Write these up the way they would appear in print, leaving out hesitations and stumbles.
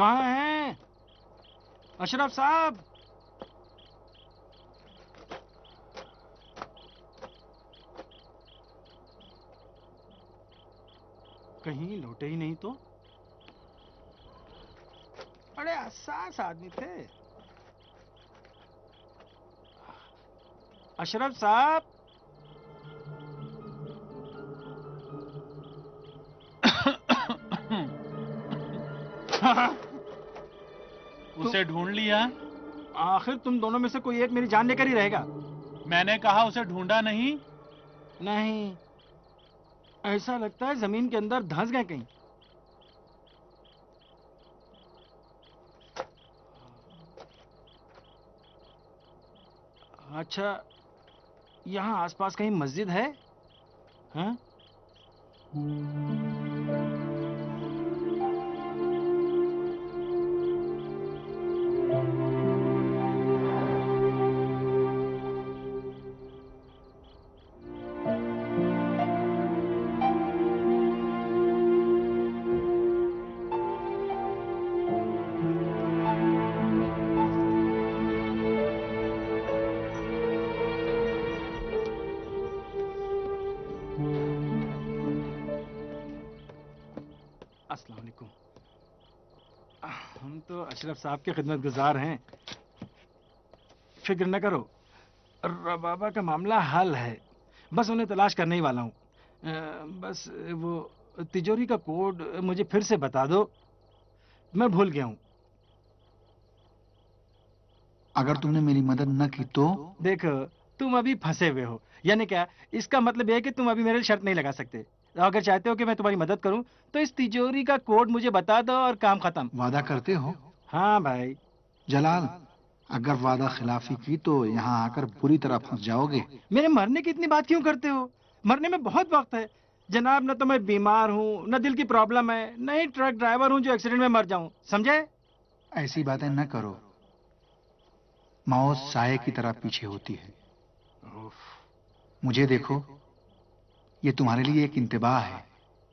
कहाँ हैं अशरफ साहब? कहीं लौटे ही नहीं तो? बड़े हसास आदमी थे। अशरफ साहब। उसे ढूंढ लिया? आखिर तुम दोनों में से कोई एक मेरी जान लेकर ही रहेगा। मैंने कहा उसे ढूंढा नहीं। नहीं, ऐसा लगता है जमीन के अंदर धंस गए कहीं। अच्छा, यहाँ आसपास कहीं मस्जिद है? हाँ? अस्सलाम वालेकुम। हम तो अशरफ साहब के खिदमतगुजार हैं। फिक्र न करो, रबाबा का मामला हल है। बस उन्हें तलाश करने ही वाला हूँ। बस वो तिजोरी का कोड मुझे फिर से बता दो, मैं भूल गया हूँ। अगर तुमने मेरी मदद न की तो? देखो, तुम अभी फंसे हुए हो। यानी क्या? इसका मतलब यह है कि तुम अभी मेरे लिए शर्त नहीं लगा सकते। अगर चाहते हो कि मैं तुम्हारी मदद करूं तो इस तिजोरी का कोड मुझे बता दो और काम खत्म। वादा करते हो? हाँ भाई। जलाल, अगर वादा खिलाफी की तो यहाँ आकर बुरी तरह फंस जाओगे। मेरे मरने की इतनी बात क्यों करते हो? मरने में बहुत वक्त है जनाब। न तो मैं बीमार हूँ, न दिल की प्रॉब्लम है, न ही ट्रक ड्राइवर हूँ जो एक्सीडेंट में मर जाऊं, समझे? ऐसी बातें न करो। मौत साये की तरह पीछे होती है। मुझे देखो, ये तुम्हारे लिए एक इंतबाह है।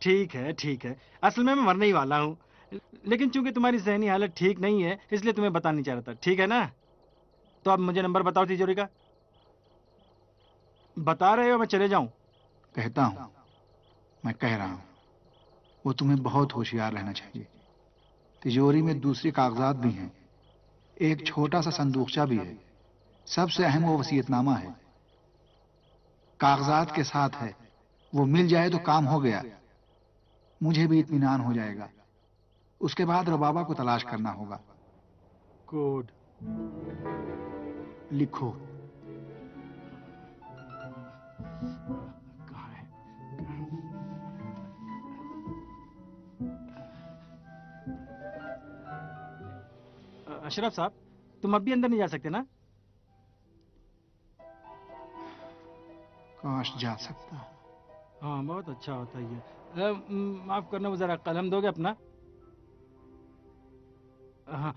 ठीक है, ठीक है। असल में मैं मरने ही वाला हूँ, लेकिन चूंकि तुम्हारी जहनी हालत ठीक नहीं है इसलिए तुम्हें बता नहीं चाह रहा था। ठीक है ना? तो अब मुझे नंबर बताओ तिजोरी का। बता रहे हो मैं चले जाऊं? कहता हूं, मैं कह रहा हूं, वो तुम्हें बहुत होशियार रहना चाहिए। तिजोरी में दूसरे कागजात भी हैं, एक छोटा सा संदूकचा भी है। सबसे अहम वो वसीयतनामा है, कागजात के साथ है। वो मिल जाए तो काम हो गया। मुझे भी इत्मीनान हो जाएगा। उसके बाद रबाबा को तलाश करना होगा। कोड लिखो। कहाँ है? अशरफ साहब, तुम अब भी अंदर नहीं जा सकते ना? काश जा सकता। हाँ, बहुत अच्छा होता ये। माफ करना, वो जरा कलम दोगे अपना? हाँ।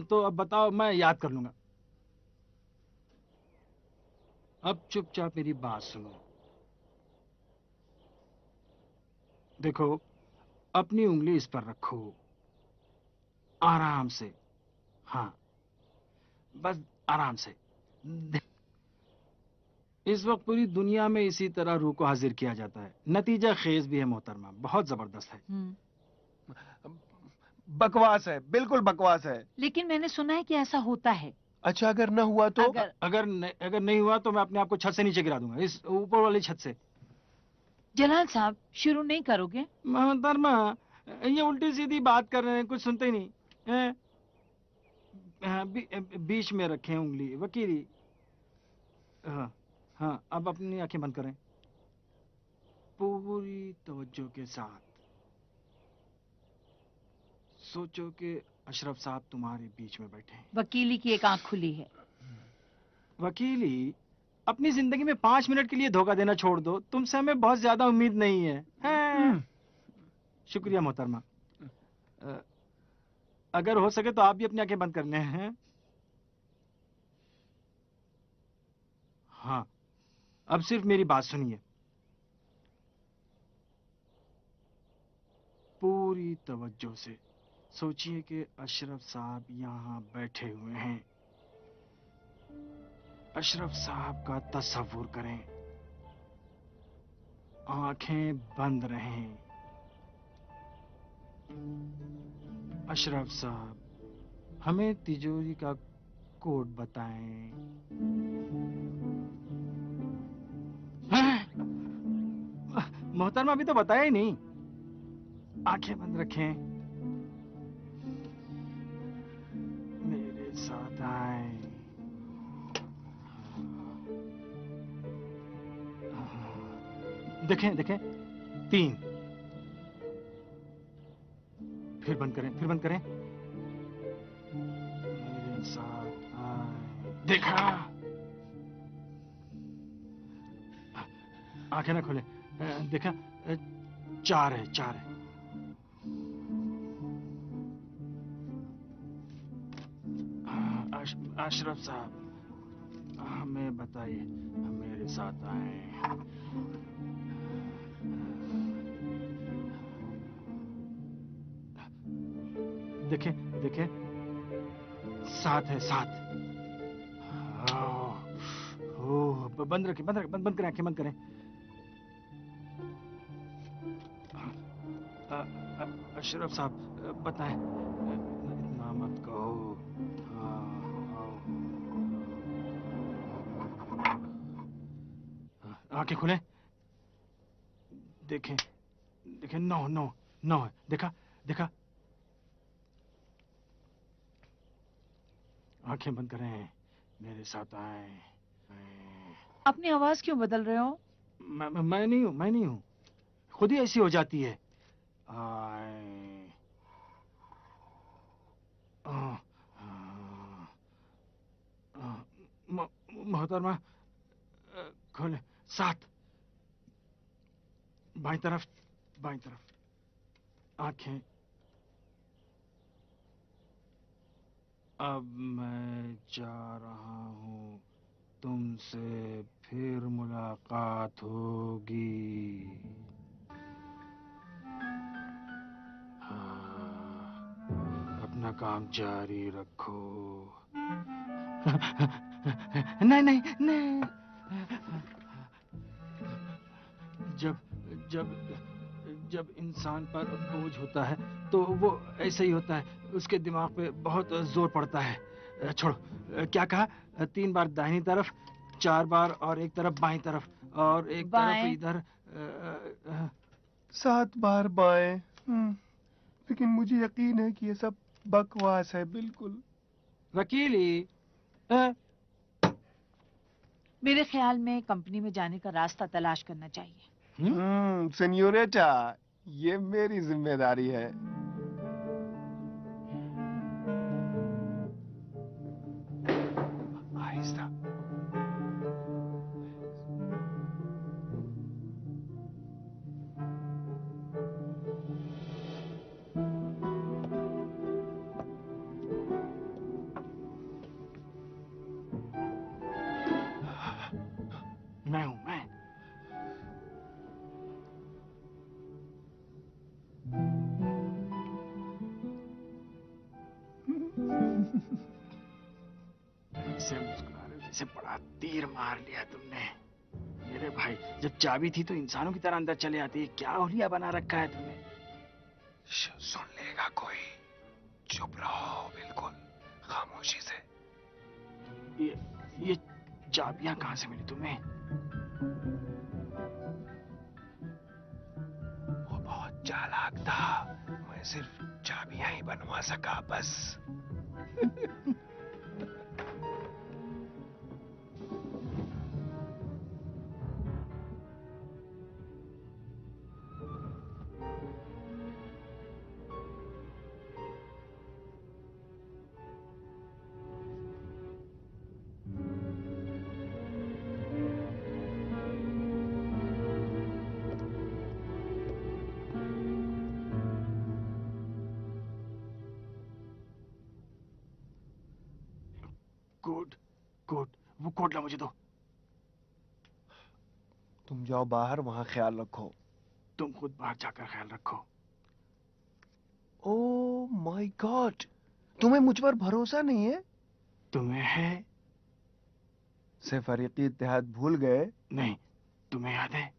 तो अब बताओ, मैं याद कर लूंगा। अब चुपचाप मेरी बात सुनो। देखो, अपनी उंगली इस पर रखो, आराम से। हाँ, बस आराम से। इस वक्त पूरी दुनिया में इसी तरह रूह को हाजिर किया जाता है। नतीजा खेज भी है मोहतरमा, बहुत जबरदस्त है। बकवास है, बिल्कुल बकवास है। लेकिन मैंने सुना है कि ऐसा होता है। अच्छा, अगर न हुआ तो? अगर नहीं हुआ तो मैं अपने आप को छत से नीचे गिरा दूंगा, इस ऊपर वाली छत से। जलाल साहब, शुरू नहीं करोगे? मोहतरमा, ये उल्टी सीधी बात कर रहे हैं, कुछ सुनते ही नहीं हैं? बीच में रखें उंगली वकीली। हाँ हाँ, अब अपनी आंखें बंद करें पूरी तवज्जो के साथ। सोचो कि अशरफ साहब तुम्हारे बीच में बैठे हैं। वकीली की एक आंख खुली है। वकीली, अपनी जिंदगी में 5 मिनट के लिए धोखा देना छोड़ दो। तुमसे हमें बहुत ज्यादा उम्मीद नहीं है, हैं? शुक्रिया मोहतरमा। अगर हो सके तो आप भी अपनी आंखें बंद कर लें। हैं? हाँ, अब सिर्फ मेरी बात सुनिए, पूरी तवज्जो से। सोचिए कि अशरफ साहब यहाँ बैठे हुए हैं। अशरफ साहब का तस्वुर करें। आंखें बंद रहें। अशरफ साहब हमें तिजोरी का कोड बताएं। हैं? मोहतरमा अभी तो बताया ही नहीं। आंखें बंद रखें। मेरे साथ आए। देखें देखें 3। फिर बंद करें, फिर बंद करें। मेरे साथ आए। देखा? आंखें ना खोले। देखा? 4 है, 4 है। अशरफ साहब हमें बताइए, मेरे साथ आए। देखें देखें 7 है, 7। बंद रखें, बंद रखें, बंद करें, आंखें बंद करें। अशरफ साहब बताएं। इतना मत कहो। आंखें खुलें। देखें देखें 9 9 9 है। देखा? देखा? आंखें बंद करें। मेरे साथ आए। अपनी आवाज क्यों बदल रहे हो? मैं नहीं हूँ, मैं नहीं हूँ। खुद ही ऐसी हो जाती है। आए। मोहतरमा खोले। 7। बाईं तरफ, बाईं तरफ। आंखें। अब मैं जा रहा हूँ, तुमसे फिर मुलाकात होगी। हाँ, अपना काम जारी रखो। नहीं नहीं नहीं। जब जब जब इंसान पर बोझ होता है तो वो ऐसे ही होता है। उसके दिमाग पे बहुत जोर पड़ता है। छोड़ो। क्या कहा? 3 बार दाहिनी तरफ, 4 बार और एक तरफ बाईं तरफ, और एक तरफ बाएं। इधर। 7 बार बाएं। लेकिन मुझे यकीन है कि ये सब बकवास है, बिल्कुल। वकीली। मेरे ख्याल में कंपनी में जाने का रास्ता तलाश करना चाहिए। सेन्योरेटा, ये मेरी जिम्मेदारी है। आहिस्ता। मैं हूं, मैं। ऐसे मुस्कुरा रहे हो जैसे बड़ा तीर मार लिया तुमने। मेरे भाई, जब चाबी थी तो इंसानों की तरह अंदर चले आती है। क्या हुलिया बना रखा है तुमने? सुन लेगा कोई। चुप रहो, बिल्कुल खामोशी से। ये चाबियां कहां से मिली तुम्हें? वो बहुत चालाक था। मैं सिर्फ चाबियां ही बनवा सका, बस। कोड, कोड, वो कोड ला मुझे दो। तुम जाओ बाहर, वहां ख्याल रखो। तुम खुद बाहर जाकर ख्याल रखो। ओ माय गॉड, तुम्हें मुझ पर भरोसा नहीं है? तुम्हें है? सफरीकी इत्तेहाद भूल गए? नहीं, तुम्हें याद है?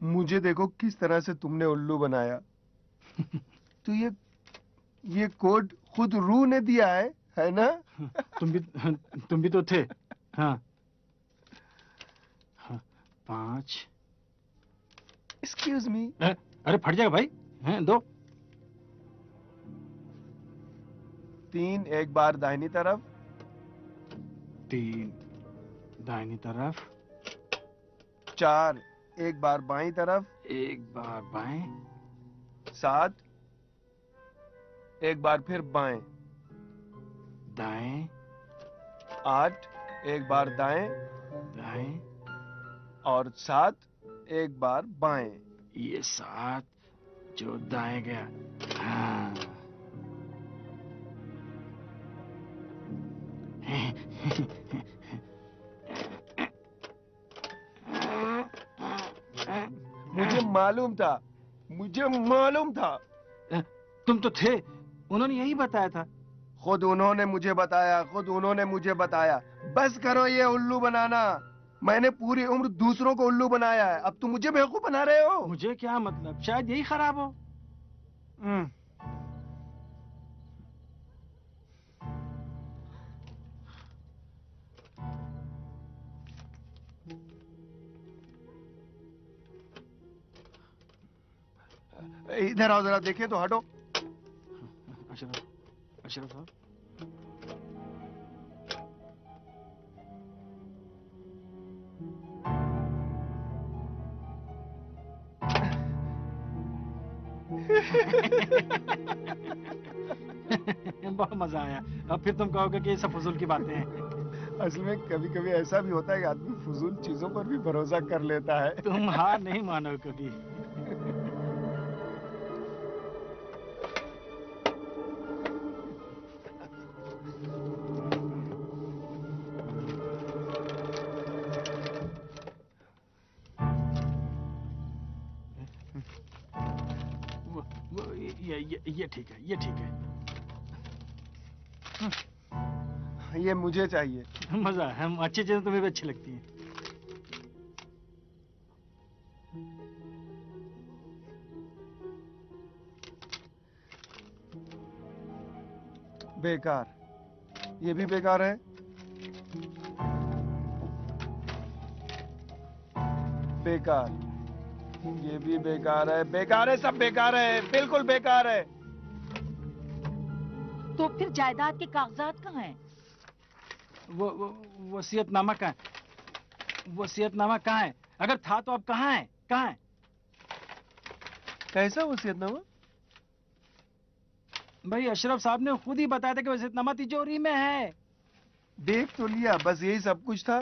मुझे देखो किस तरह से तुमने उल्लू बनाया। तो ये कोड खुद रूह ने दिया है ना? तुम भी तो थे। हाँ, हाँ 5। Excuse me. अरे फट जाएगा भाई। हैं 2। 3 एक बार दाहिनी तरफ। 3 दाहिनी तरफ। 4 एक बार बाईं तरफ। 1 बार बाएं। 7 एक बार फिर बाएं। दाएं। 8 एक बार दाएं। दाएं। और 7 एक बार बाएं। ये 7 जो दाएं गया। हाँ। मुझे मालूम था। तुम तो थे, उन्होंने यही बताया था। खुद उन्होंने मुझे बताया। बस करो ये उल्लू बनाना। मैंने पूरी उम्र दूसरों को उल्लू बनाया है, अब तुम मुझे बेवकूफ बना रहे हो। मुझे क्या मतलब, शायद यही खराब हो। इधर आओ जरा, देखें तो, हटो। अशरफ साहब। बहुत मजा आया। अब फिर तुम कहोगे कि ये सब फजूल की बातें हैं। असल में कभी कभी ऐसा भी होता है कि आदमी फजूल चीजों पर भी भरोसा कर लेता है। तुम हार नहीं मानो कभी। ये ठीक है, ये ठीक है। ये मुझे चाहिए। मजा है, हम अच्छी चीजें तुम्हें भी अच्छी लगती हैं। बेकार, ये भी बेकार है। बेकार, ये भी बेकार है। बेकार है, सब बेकार है, बिल्कुल बेकार है। तो फिर जायदाद के कागजात कहाँ हैं? वो वसीयतनामा कहाँ है? वसीयतनामा कहाँ है? अगर था तो अब कहाँ है? कहाँ है? कैसा वसीयतनामा? भाई अशरफ साहब ने खुद ही बताया था कि वसीयतनामा तिजोरी में है। देख तो लिया, बस यही सब कुछ था।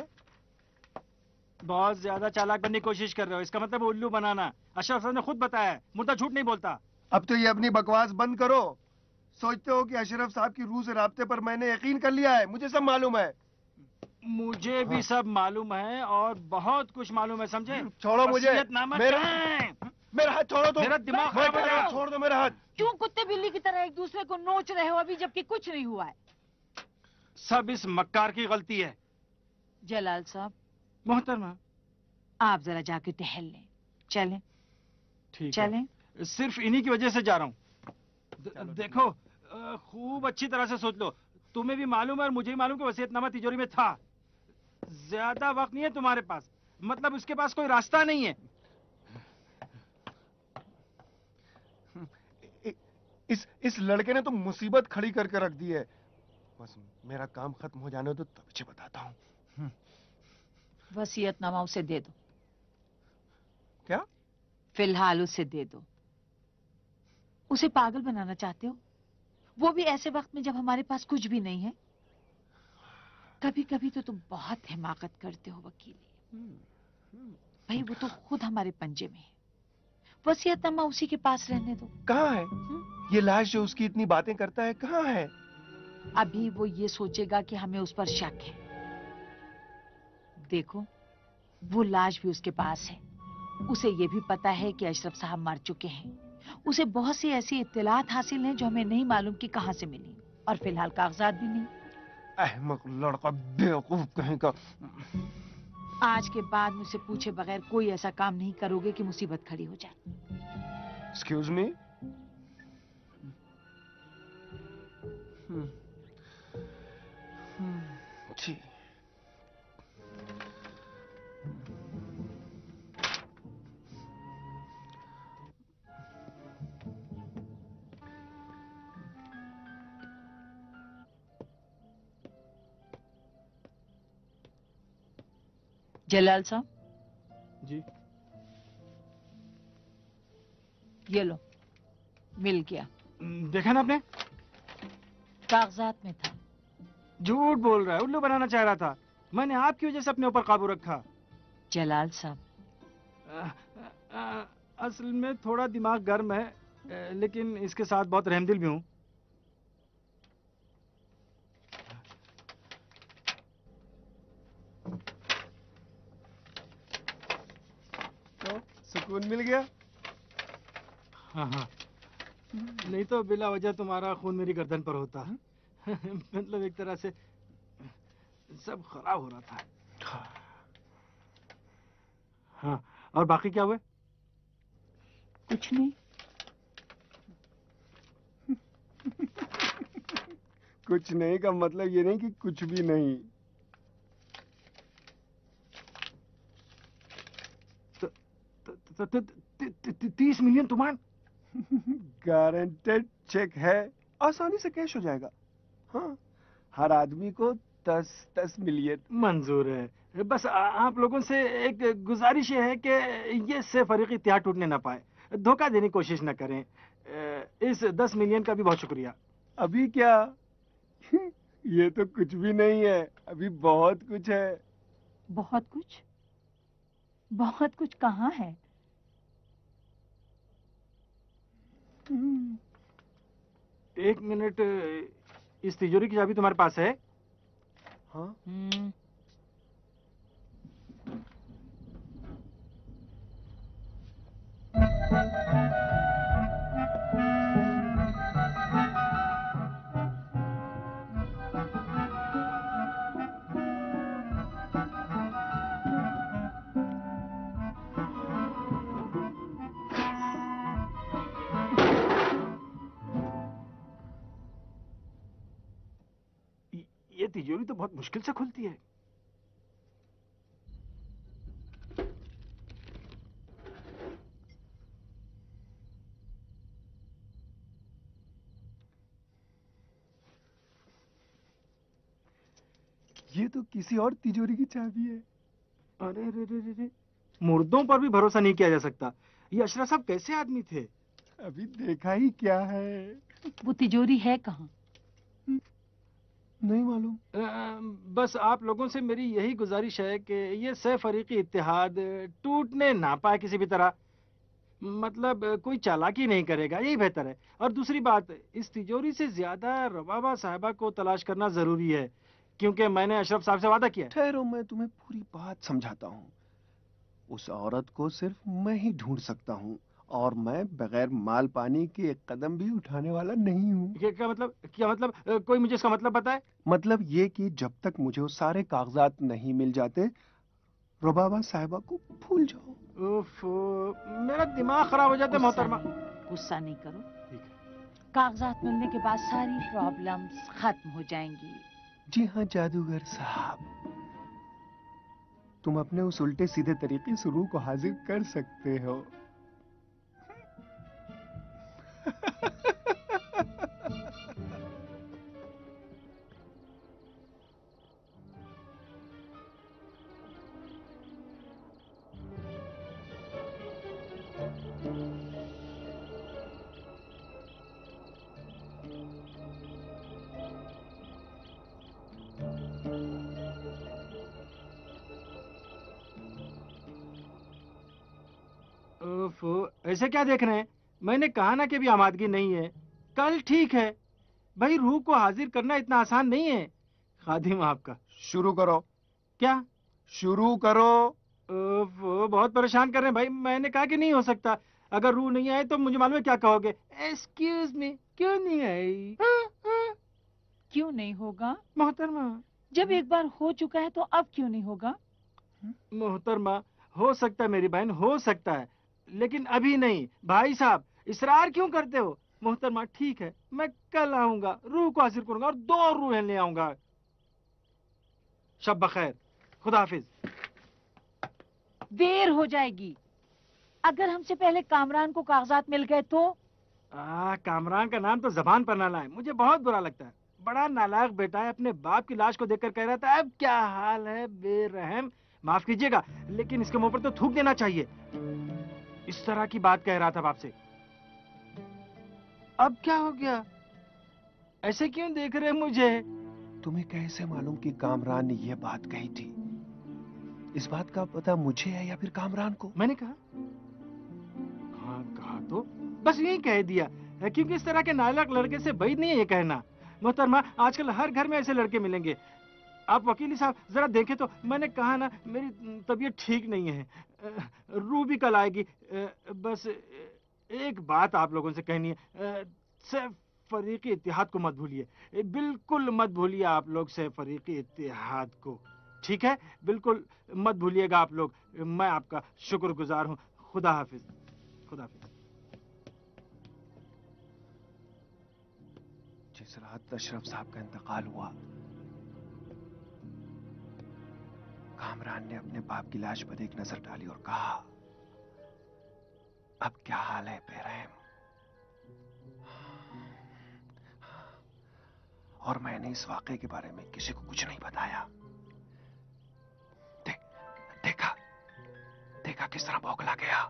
बहुत ज्यादा चालाक बनने की कोशिश कर रहे हो, इसका मतलब उल्लू बनाना। अशरफ साहब ने खुद बताया है, मुर्दा झूठ नहीं बोलता। अब तो ये अपनी बकवास बंद करो। सोचते हो कि अशरफ साहब की रूह से राब्ते पर मैंने यकीन कर लिया है? मुझे सब मालूम है। मुझे भी सब मालूम है और बहुत कुछ मालूम है, समझे? छोड़ो मुझे। वसीयतनामा कहाँ है? मेरा हाथ छोड़ो तुम। मेरा दिमाग खराब हो जाएगा। छोड़ दो मेरा हाथ। क्यों कुत्ते बिल्ली की तरह एक दूसरे को नोच रहे हो अभी, जबकि कुछ नहीं हुआ है? सब इस मक्कार की गलती है। जलाल साहब, मोहतरमा। आप जरा जाके टहल लें। चलें? ठीक चलें? है, सिर्फ इन्हीं की वजह से जा रहा हूँ। देखो, खूब अच्छी तरह से सोच लो। तुम्हें भी मालूम है और मुझे भी मालूम कि वसीयतनामा तिजोरी में था। ज्यादा वक्त नहीं है तुम्हारे पास, मतलब उसके पास कोई रास्ता नहीं है। इस लड़के ने तो मुसीबत खड़ी करके रख दी है। बस मेरा काम खत्म हो जाने दो, तब तुझे बताता हूँ। वसीयतनामा उसे दे दो। क्या? फिलहाल उसे दे दो। उसे पागल बनाना चाहते हो? वो भी ऐसे वक्त में जब हमारे पास कुछ भी नहीं है। कभी कभी तो तुम बहुत हिमाकत करते हो वकील। भाई वो तो खुद हमारे पंजे में है। वसीयतनामा उसी के पास रहने दो। कहाँ है? ये लाश जो उसकी इतनी बातें करता है, कहाँ है? अभी वो ये सोचेगा कि हमें उस पर शक है। देखो, वो लाश भी उसके पास है उसे ये भी पता है कि अशरफ साहब मर चुके हैं। उसे बहुत सी ऐसी इत्तलात हासिल हैं जो हमें नहीं मालूम कि कहाँ से मिली, और फिलहाल कागजात भी नहीं। अहमक लड़का, बेवकूफ कहीं का। आज के बाद मुझसे पूछे बगैर कोई ऐसा काम नहीं करोगे कि मुसीबत खड़ी हो जाए। Excuse me. जी। जलाल साहब, जी। ये लो, मिल गया। देखा ना आपने? कागजात में था। झूठ बोल रहा है, उल्लू बनाना चाह रहा था। मैंने आपकी वजह से अपने ऊपर काबू रखा। जलाल साहब, असल में थोड़ा दिमाग गर्म है, लेकिन इसके साथ बहुत रहमदिल भी हूँ। तो सुकून मिल गया। हाँ हाँ, नहीं तो बिला वजह तुम्हारा खून मेरी गर्दन पर होता। मतलब एक तरह से सब खराब हो रहा था। हाँ, और बाकी क्या हुआ? कुछ नहीं। कुछ नहीं का मतलब ये नहीं कि कुछ भी नहीं। 30 मिलियन तुम्हारा? गारंटेड चेक है, आसानी से कैश हो जाएगा। हाँ, हर आदमी को 10 मिलियन मंजूर है। बस आप लोगों से एक गुजारिश है कि ये से फरीक इत्तेहाद टूटने ना पाए, धोखा देने की कोशिश न करें। इस 10 मिलियन का भी बहुत शुक्रिया। अभी क्या? ये तो कुछ भी नहीं है, अभी बहुत कुछ है। बहुत कुछ? बहुत कुछ कहाँ है? एक मिनट, इस तिजोरी की चाबी तुम्हारे पास है? हाँ, ये तिजोरी तो बहुत मुश्किल से खुलती है। ये तो किसी और तिजोरी की चाबी है। अरे रे रे रे रे, मुर्दों पर भी भरोसा नहीं किया जा सकता। ये अशरफ साहब कैसे आदमी थे? अभी देखा ही क्या है। वो तिजोरी है कहाँ? नहीं मालूम। बस आप लोगों से मेरी यही गुजारिश है कि ये सह फरीकी इत्तेहाद टूटने ना पाए किसी भी तरह। मतलब कोई चालाकी नहीं करेगा, यही बेहतर है। और दूसरी बात, इस तिजोरी से ज्यादा रबाबा साहिबा को तलाश करना जरूरी है, क्योंकि मैंने अशरफ साहब से वादा किया है। ठहरो, मैं तुम्हें पूरी बात समझाता हूँ। उस औरत को सिर्फ मैं ही ढूंढ सकता हूँ, और मैं बगैर माल पानी के एक कदम भी उठाने वाला नहीं हूँ। क्या मतलब? क्या मतलब? कोई मुझे इसका मतलब बताए। मतलब ये कि जब तक मुझे वो सारे कागजात नहीं मिल जाते, रुबाबा साहिबा को भूल जाओ। उफ, मेरा दिमाग खराब हो जाता है मोहतरमा। गुस्सा नहीं करो। ठीक है। कागजात मिलने के बाद सारी प्रॉब्लम्स खत्म हो जाएंगी। जी हाँ जादूगर साहब, तुम अपने उस उल्टे सीधे तरीके से रूह को हाजिर कर सकते हो। उफ, ऐसे क्या देख रहे हैं? मैंने कहा ना कि भी आमादगी नहीं है। कल ठीक है भाई, रूह को हाजिर करना इतना आसान नहीं है। खादिम आपका। शुरू करो। क्या? शुरू करो। वो बहुत परेशान कर रहे हैं भाई। मैंने कहा कि नहीं हो सकता। अगर रूह नहीं आए तो मुझे मालूम है क्या कहोगे। एक्सक्यूज मी, क्यों नहीं आई? क्यों नहीं होगा? मोहतरमा, जब एक बार हो चुका है तो अब क्यों नहीं होगा? मोहतरमा, हो सकता है मेरी बहन, हो सकता है, लेकिन अभी नहीं। भाई साहब, इसरार क्यों करते हो? मोहतरमा ठीक है, मैं कल आऊंगा, रूह को हाजिर करूंगा और 2 रूहें ले आऊंगा। शब बखैर, खुदा हाफिज। देर हो जाएगी। अगर हमसे पहले कामरान को कागजात मिल गए तो? कामरान का नाम तो जबान पर ना लाए, मुझे बहुत बुरा लगता है। बड़ा नालायक बेटा है, अपने बाप की लाश को देखकर कह रहा था अब क्या हाल है बेरहम। माफ कीजिएगा, लेकिन इसके मुंह पर तो थूक देना चाहिए। इस तरह की बात कह रहा था बाप से। अब क्या हो गया? ऐसे क्यों देख रहे मुझे? तुम्हें कैसे मालूम कि कामरान ने यह बात कही थी? इस बात का पता मुझे है या फिर कामरान को? मैंने कहा, हाँ कहा तो बस यही कह दिया, क्योंकि इस तरह के नालायक लड़के से बैद नहीं है ये कहना। मोहतरमा, आजकल हर घर में ऐसे लड़के मिलेंगे। आप वकील साहब जरा देखें तो। मैंने कहा ना, मेरी तबीयत ठीक नहीं है। रूह भी कल आएगी। बस एक बात आप लोगों से कहनी है, सिर्फ फरीक इत्तेहाद को मत भूलिए। बिल्कुल मत भूलिए आप लोग से फरीक इत्तेहाद को, ठीक है? बिल्कुल मत भूलिएगा आप लोग। मैं आपका शुक्रगुजार हूँ। खुदा हाफिज। खुदा हाफिज। जिस रात अशरफ साहब का इंतकाल हुआ, कामरान ने अपने बाप की लाश पर एक नजर डाली और कहा, अब क्या हाल है बेरहम? और मैंने इस वाकये के बारे में किसी को कुछ नहीं बताया। देखा देखा किस तरह बौखला गया।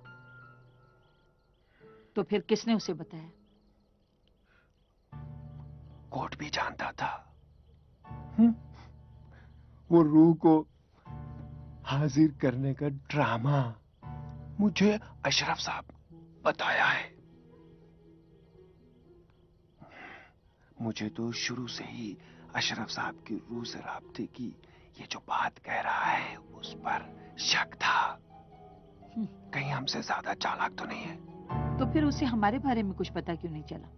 तो फिर किसने उसे बताया? कोर्ट भी जानता था। वो रूह को हाजिर करने का ड्रामा मुझे अशरफ साहब बताया है। मुझे तो शुरू से ही अशरफ साहब की रूह से राब्ते की ये जो बात कह रहा है उस पर शक था। कहीं हमसे ज्यादा चालाक तो नहीं है। तो फिर उसे हमारे बारे में कुछ पता क्यों नहीं चला?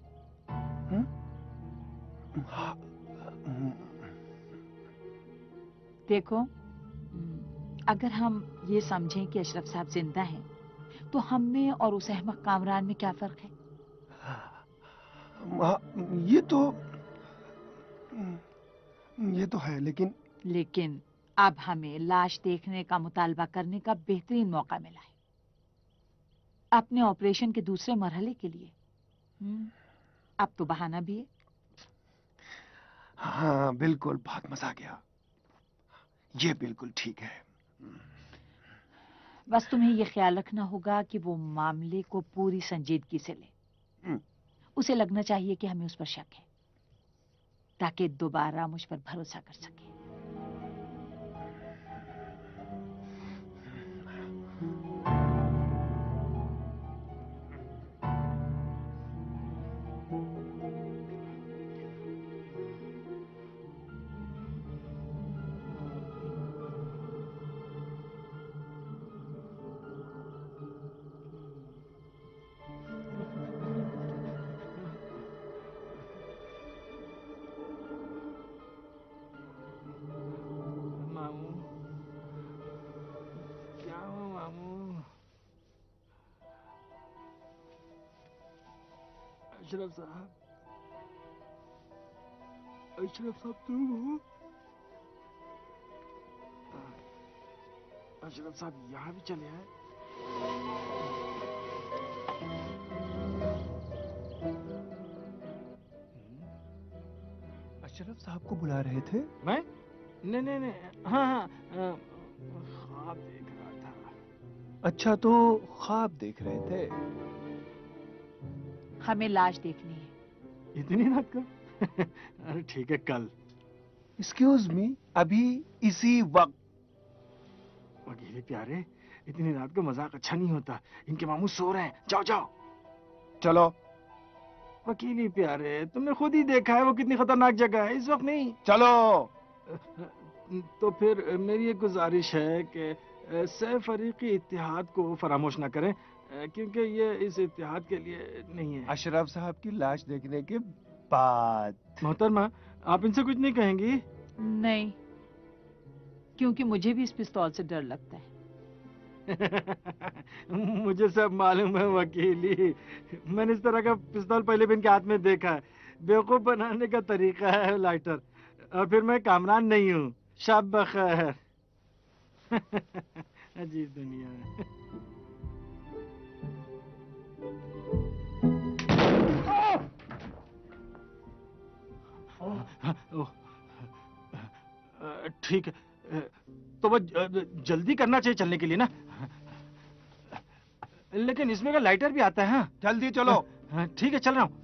देखो, अगर हम ये समझें कि अशरफ साहब जिंदा हैं, तो हम में और उस अहमक कामरान में क्या फर्क है? ये तो है, लेकिन अब हमें लाश देखने का मुतालबा करने का बेहतरीन मौका मिला है, अपने ऑपरेशन के दूसरे मरहले के लिए। अब तो बहाना भी है। हाँ बिल्कुल, बहुत मजा आ गया। ये बिल्कुल ठीक है। बस तुम्हें ये ख्याल रखना होगा कि वो मामले को पूरी संजीदगी से ले। उसे लगना चाहिए कि हमें उस पर शक है, ताकि दोबारा मुझ पर भरोसा कर सके। अशरफ साहब तुम हो? अशरफ साहब यहाँ भी चले आए। अशरफ साहब को बुला रहे थे? मैं? नहीं, हाँ, ख्वाब देख रहा था। अच्छा, तो ख्वाब देख रहे थे? हमें लाश देखनी है। इतनी रात को? अरे ठीक है, कल। एक्सक्यूज मी, अभी इसी वक्त? वकील प्यारे, इतनी रात को मजाक अच्छा नहीं होता। इनके मामू सो रहे हैं, जाओ जाओ। चलो। वकील प्यारे, तुमने खुद ही देखा है वो कितनी खतरनाक जगह है। इस वक्त नहीं। चलो। तो फिर मेरी एक गुजारिश है कि सैफ फरीकी इत्तेहाद को फरामोश ना करें, क्योंकि ये इस इत्तेहाद के लिए नहीं है। अशरफ साहब की लाश देखने के बाद मोहतरमा, आप इनसे कुछ नहीं कहेंगी? नहीं, क्योंकि मुझे भी इस पिस्तौल से डर लगता है। मुझे सब मालूम है वकीली, मैंने इस तरह का पिस्तौल पहले भी इनके हाथ में देखा है। बेवकूफ बनाने का तरीका है लाइटर, और फिर मैं कामरान नहीं हूँ। शब बखैर। अजीब दुनिया है। ठीक है, तो वो जल्दी करना चाहिए चलने के लिए ना, लेकिन इसमें का लाइटर भी आता है। हाँ जल्दी चलो। ठीक है, चल रहा हूँ।